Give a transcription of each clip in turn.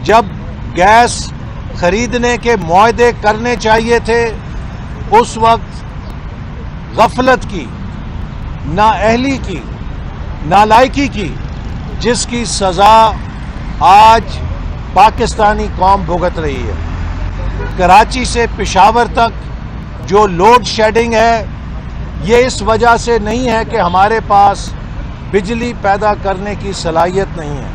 جب گیس خریدنے کے معاہدے کرنے چاہیے تھے اس وقت غفلت کی، نااہلی کی، نالائکی کی، جس کی سزا آج پاکستانی قوم بھگت رہی ہے۔ کراچی سے پشاور تک جو لوڈ شیڈنگ ہے یہ اس وجہ سے نہیں ہے کہ ہمارے پاس بجلی پیدا کرنے کی صلاحیت نہیں ہے،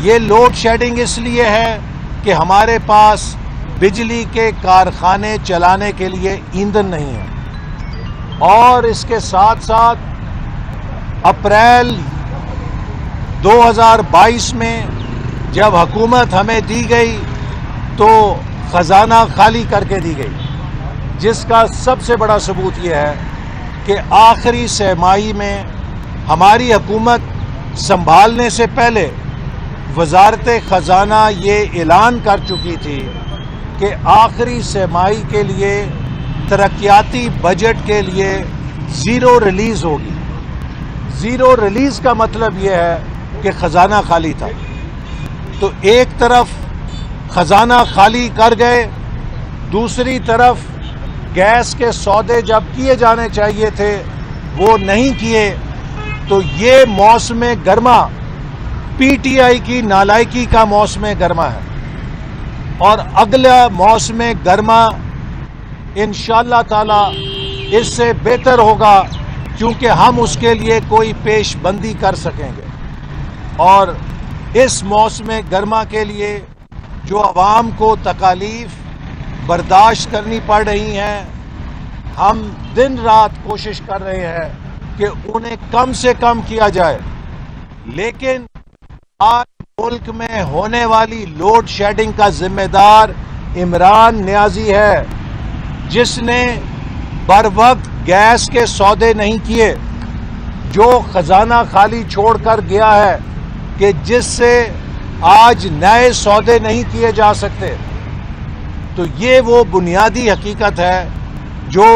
یہ لوڈ شیڈنگ اس لیے ہے کہ ہمارے پاس بجلی کے کارخانے چلانے کے لیے ایندھن نہیں ہے۔ اور اس کے ساتھ ساتھ اپریل 2022 میں جب حکومت ہمیں دی گئی تو خزانہ خالی کر کے دی گئی، جس کا سب سے بڑا ثبوت یہ ہے کہ آخری سہ ماہی میں ہماری حکومت سنبھالنے سے پہلے وزارت خزانہ یہ اعلان کر چکی تھی کہ آخری سہ ماہی کے لیے ترقیاتی بجٹ کے لیے زیرو ریلیز ہوگی۔ زیرو ریلیز کا مطلب یہ ہے کہ خزانہ خالی تھا۔ تو ایک طرف خزانہ خالی کر گئے، دوسری طرف گیس کے سودے جب کیے جانے چاہیے تھے وہ نہیں کیے، تو یہ موسم گرما پی ٹی آئی کی نالائکی کا موسم گرما ہے، اور اگلا موسم گرما انشاءاللہ تعالی اس سے بہتر ہوگا، کیونکہ ہم اس کے لیے کوئی پیش بندی کر سکیں گے۔ اور اس موسم گرما کے لیے جو عوام کو تکالیف برداشت کرنی پڑ رہی ہیں، ہم دن رات کوشش کر رہے ہیں کہ انہیں کم سے کم کیا جائے، لیکن آج ملک میں ہونے والی لوڈ شیڈنگ کا ذمہ دار عمران نیازی ہے، جس نے بر وقت گیس کے سودے نہیں کیے، جو خزانہ خالی چھوڑ کر گیا ہے کہ جس سے آج نئے سودے نہیں کیے جا سکتے۔ تو یہ وہ بنیادی حقیقت ہے جو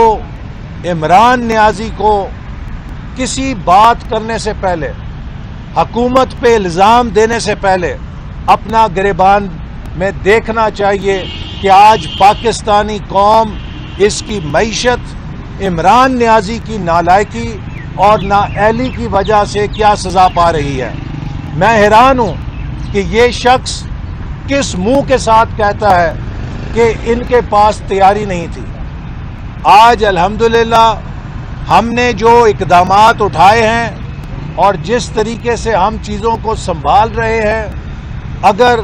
عمران نیازی کو کسی بات کرنے سے پہلے، حکومت پہ الزام دینے سے پہلے اپنا گریبان میں دیکھنا چاہیے کہ آج پاکستانی قوم، اس کی معیشت عمران نیازی کی نالائکی اور نااہلی کی وجہ سے کیا سزا پا رہی ہے۔ میں حیران ہوں کہ یہ شخص کس منہ کے ساتھ کہتا ہے کہ ان کے پاس تیاری نہیں تھی۔ آج الحمدللہ ہم نے جو اقدامات اٹھائے ہیں اور جس طریقے سے ہم چیزوں کو سنبھال رہے ہیں، اگر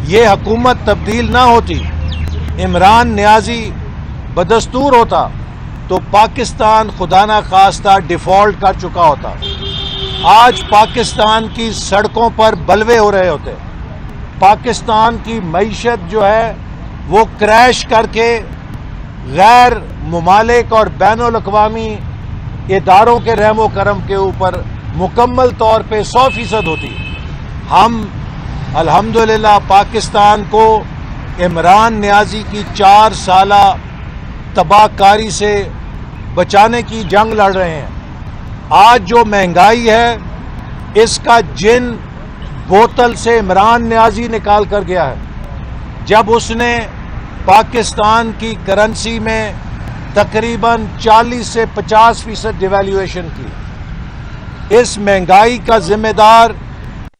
یہ حکومت تبدیل نہ ہوتی، عمران نیازی بدستور ہوتا، تو پاکستان خدا نہ خواستہ ڈیفالٹ کر چکا ہوتا۔ آج پاکستان کی سڑکوں پر بلوے ہو رہے ہوتے، پاکستان کی معیشت جو ہے وہ کریش کر کے غیر ممالک اور بین الاقوامی اداروں کے رحم و کرم کے اوپر مکمل طور پہ 100% ہوتی۔ ہم الحمدللہ پاکستان کو عمران نیازی کی 4 سالہ تباہ کاری سے بچانے کی جنگ لڑ رہے ہیں۔ آج جو مہنگائی ہے اس کا جن بوتل سے عمران نیازی نکال کر گیا ہے، جب اس نے پاکستان کی کرنسی میں تقریباً 40 سے 50% ڈیویلیویشن کی۔ اس مہنگائی کا ذمہ دار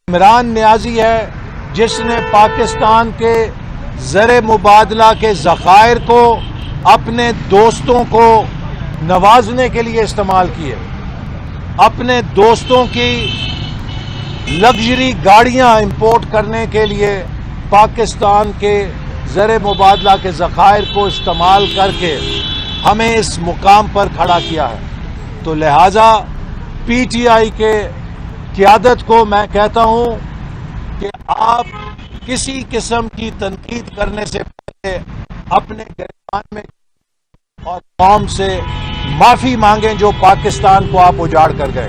عمران نیازی ہے، جس نے پاکستان کے زر مبادلہ کے ذخائر کو اپنے دوستوں کو نوازنے کے لیے استعمال کیے، اپنے دوستوں کی لگژری گاڑیاں امپورٹ کرنے کے لیے پاکستان کے زر مبادلہ کے ذخائر کو استعمال کر کے ہمیں اس مقام پر کھڑا کیا ہے۔ تو لہٰذا پی ٹی آئی کے قیادت کو میں کہتا ہوں کہ آپ کسی قسم کی تنقید کرنے سے پہلے اپنے گریبان میں اور قوم سے معافی مانگیں جو پاکستان کو آپ اجاڑ کر گئے۔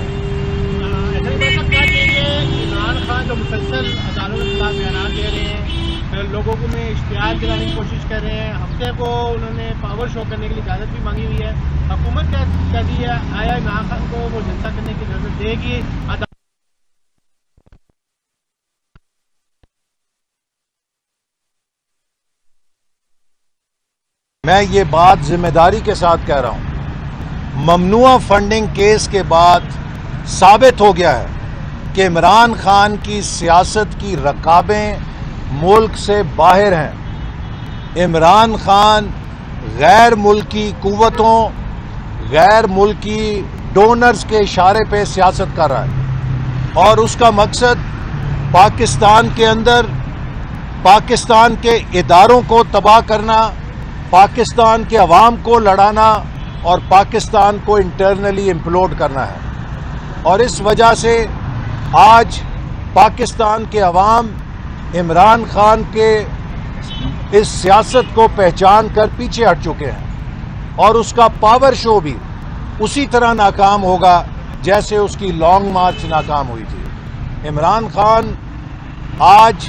عمران خان جو مسلسل عدالت کے خلاف بیانات دے رہے ہیں، لوگوں کو میں اشتعال دلانے کی کوشش کر رہے ہیں، ہفتے کو انہوں نے پاور شو کرنے کے لیے اجازت بھی مانگی ہوئی ہے، حکومت کہہ دی ہے آیا عمران خان کو وہ جلسہ کرنے کی اجازت دے گی؟ میں یہ بات ذمہ داری کے ساتھ کہہ رہا ہوں، ممنوعہ فنڈنگ کیس کے بعد ثابت ہو گیا ہے کہ عمران خان کی سیاست کی رکابیں ملک سے باہر ہیں۔ عمران خان غیر ملکی قوتوں، غیر ملکی ڈونرز کے اشارے پہ سیاست کر رہا ہے، اور اس کا مقصد پاکستان کے اندر پاکستان کے اداروں کو تباہ کرنا، پاکستان کے عوام کو لڑانا اور پاکستان کو انٹرنلی امپلوڈ کرنا ہے۔ اور اس وجہ سے آج پاکستان کے عوام عمران خان کے اس سیاست کو پہچان کر پیچھے ہٹ چکے ہیں، اور اس کا پاور شو بھی اسی طرح ناکام ہوگا جیسے اس کی لانگ مارچ ناکام ہوئی تھی۔ عمران خان آج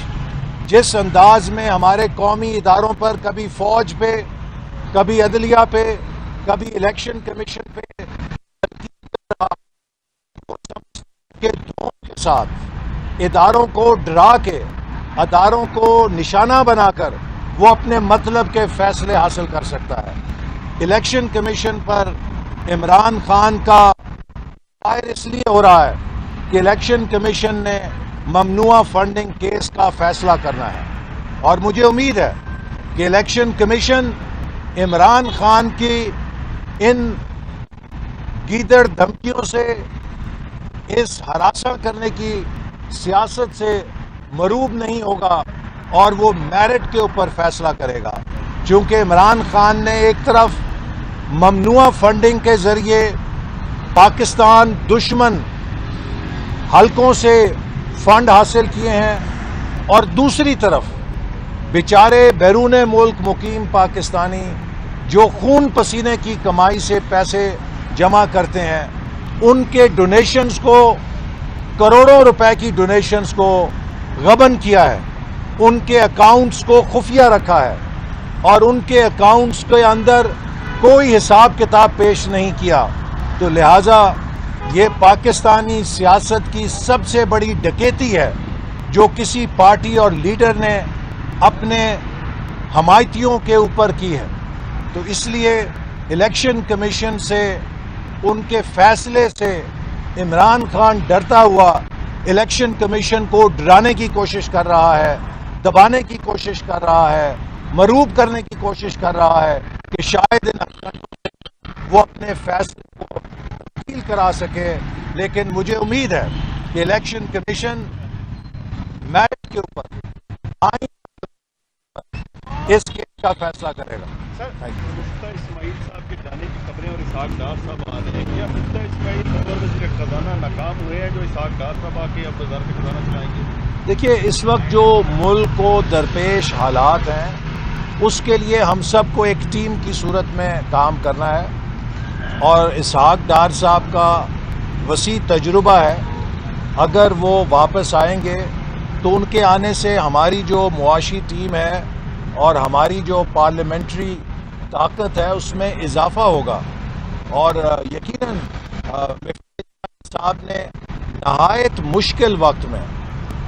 جس انداز میں ہمارے قومی اداروں پر، کبھی فوج پہ، کبھی عدلیہ پہ، کبھی الیکشن کمیشن پہ کے دھوں کے ساتھ اداروں کو ڈرا کے، اداروں کو نشانہ بنا کر وہ اپنے مطلب کے فیصلے حاصل کر سکتا ہے۔ الیکشن کمیشن پر عمران خان کا فائر اس لیے ہو رہا ہے کہ الیکشن کمیشن نے ممنوعہ فنڈنگ کیس کا فیصلہ کرنا ہے، اور مجھے امید ہے کہ الیکشن کمیشن عمران خان کی ان گیدڑ دھمکیوں سے، اس ہراساں کرنے کی سیاست سے مروب نہیں ہوگا، اور وہ میرٹ کے اوپر فیصلہ کرے گا، چونکہ عمران خان نے ایک طرف ممنوعہ فنڈنگ کے ذریعے پاکستان دشمن حلقوں سے فنڈ حاصل کیے ہیں، اور دوسری طرف بیچارے بیرون ملک مقیم پاکستانی جو خون پسینے کی کمائی سے پیسے جمع کرتے ہیں، ان کے ڈونیشنز کو، کروڑوں روپے کی ڈونیشنز کو غبن کیا ہے، ان کے اکاؤنٹس کو خفیہ رکھا ہے، اور ان کے اکاؤنٹس کے اندر کوئی حساب کتاب پیش نہیں کیا۔ تو لہٰذا یہ پاکستانی سیاست کی سب سے بڑی ڈکیتی ہے جو کسی پارٹی اور لیڈر نے اپنے حمایتیوں کے اوپر کی ہے۔ تو اس لیے الیکشن کمیشن سے، ان کے فیصلے سے عمران خان ڈرتا ہوا الیکشن کمیشن کو ڈرانے کی کوشش کر رہا ہے، دبانے کی کوشش کر رہا ہے، مروب کرنے کی کوشش کر رہا ہے کہ شاید ان وہ اپنے فیصلے کو تبدیل کرا سکے۔ لیکن مجھے امید ہے کہ الیکشن کمیشن میرٹ کے اوپر اس کیس کا فیصلہ کرے گا۔ سر، مفتہ اسماعیل صاحب کے جانے کی خبریں اور اسحاق ڈار صاحب آ رہے ہیں، کیا مفتہ اسماعیل بطور وزیر خزانہ ناکام ہوئے ہیں جو اسحاق ڈار صاحب آ کے اب وزارت خزانہ چلائیں گے؟ دیکھیے، اس وقت جو ملک کو درپیش حالات ہیں، اس کے لیے ہم سب کو ایک ٹیم کی صورت میں کام کرنا ہے، اور اسحاق ڈار صاحب کا وسیع تجربہ ہے۔ اگر وہ واپس آئیں گے تو ان کے آنے سے ہماری جو معاشی ٹیم ہے اور ہماری جو پارلیمنٹری طاقت ہے اس میں اضافہ ہوگا، اور یقیناً صاحب نے نہایت مشکل وقت میں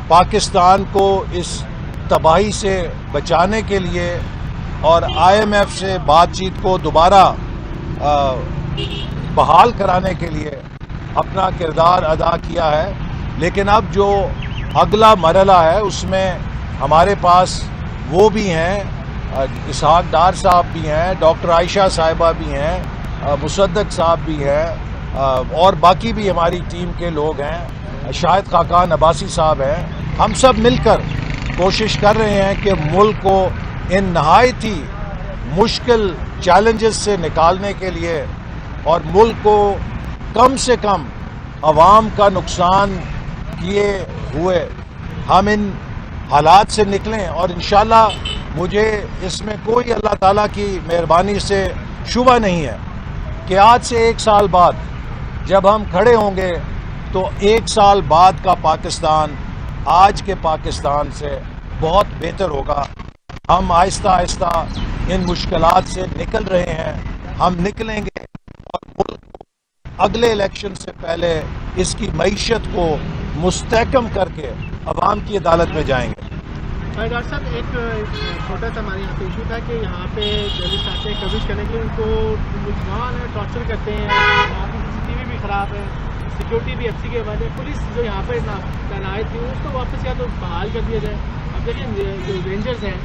پاکستان کو اس تباہی سے بچانے کے لیے اور IMF سے بات چیت کو دوبارہ بحال کرانے کے لیے اپنا کردار ادا کیا ہے۔ لیکن اب جو اگلا مرحلہ ہے اس میں ہمارے پاس وہ بھی ہیں، اسحاق ڈار صاحب بھی ہیں، ڈاکٹر عائشہ صاحبہ بھی ہیں، مصدق صاحب بھی ہیں، اور باقی بھی ہماری ٹیم کے لوگ ہیں، شاہد خاقان عباسی صاحب ہیں۔ ہم سب مل کر کوشش کر رہے ہیں کہ ملک کو ان نہایت ہی مشکل چیلنجز سے نکالنے کے لیے، اور ملک کو کم سے کم عوام کا نقصان کیے ہوئے ہم ان حالات سے نکلیں، اور انشاءاللہ مجھے اس میں کوئی اللہ تعالیٰ کی مہربانی سے شبہ نہیں ہے کہ آج سے 1 سال بعد جب ہم کھڑے ہوں گے تو 1 سال بعد کا پاکستان آج کے پاکستان سے بہت بہتر ہوگا۔ ہم آہستہ آہستہ ان مشکلات سے نکل رہے ہیں، ہم نکلیں گے، اور ملک کو اگلے الیکشن سے پہلے اس کی معیشت کو مستحکم کر کے عوام کی عدالت میں جائیں گے۔ ڈاکٹر صاحب ایک چھوٹا سا ہمارے یہاں پہ ایشو تھا کہ یہاں پہ جرنلسٹ آتے ہیں کوریج کرنے کے لیے، ان کو ملزمان ہے ٹارچر کرتے ہیں، یہاں کی CCTV بھی خراب ہے، سیکورٹی بھی FC کے حوالے، پولیس جو یہاں پہ تعینات تھی اس کو واپس یا تو بحال کر دیا جائے. اب دیکھیں جو رینجرز ہیں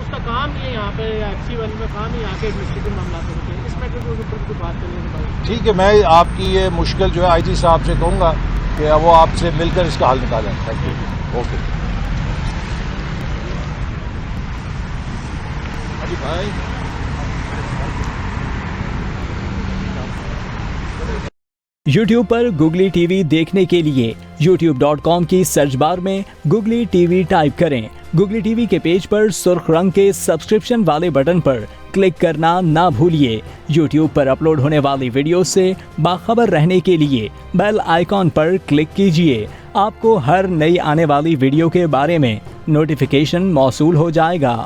اس کا کام ہی ہے یہاں پہ، یا FC والوں کا کام ہی یہاں کے ایڈمنسٹریٹو معاملات ہوتے ہیں، اس میٹر کے اوپر کوئی بات کرنے کے بعد. ٹھیک ہے، میں آپ کی یہ مشکل جو ہے IG صاحب سے کہوں گا کہ وہ آپ سے مل کر اس کا حل نکالیں. Thank you. اوکے بھائی. YouTube پر گوگلی ٹی وی دیکھنے کے لیے youtube.com کی سرچ بار میں گوگلی ٹی وی ٹائپ کریں. گوگلی ٹی وی کے پیج پر سرخ رنگ کے سبسکرپشن والے بٹن پر کلک کرنا نہ بھولیے. YouTube پر اپلوڈ ہونے والی ویڈیو سے باخبر رہنے کے لیے بیل آئیکن پر کلک کیجیے. آپ کو ہر نئی آنے والی ویڈیو کے بارے میں نوٹیفیکیشن موصول ہو جائے گا.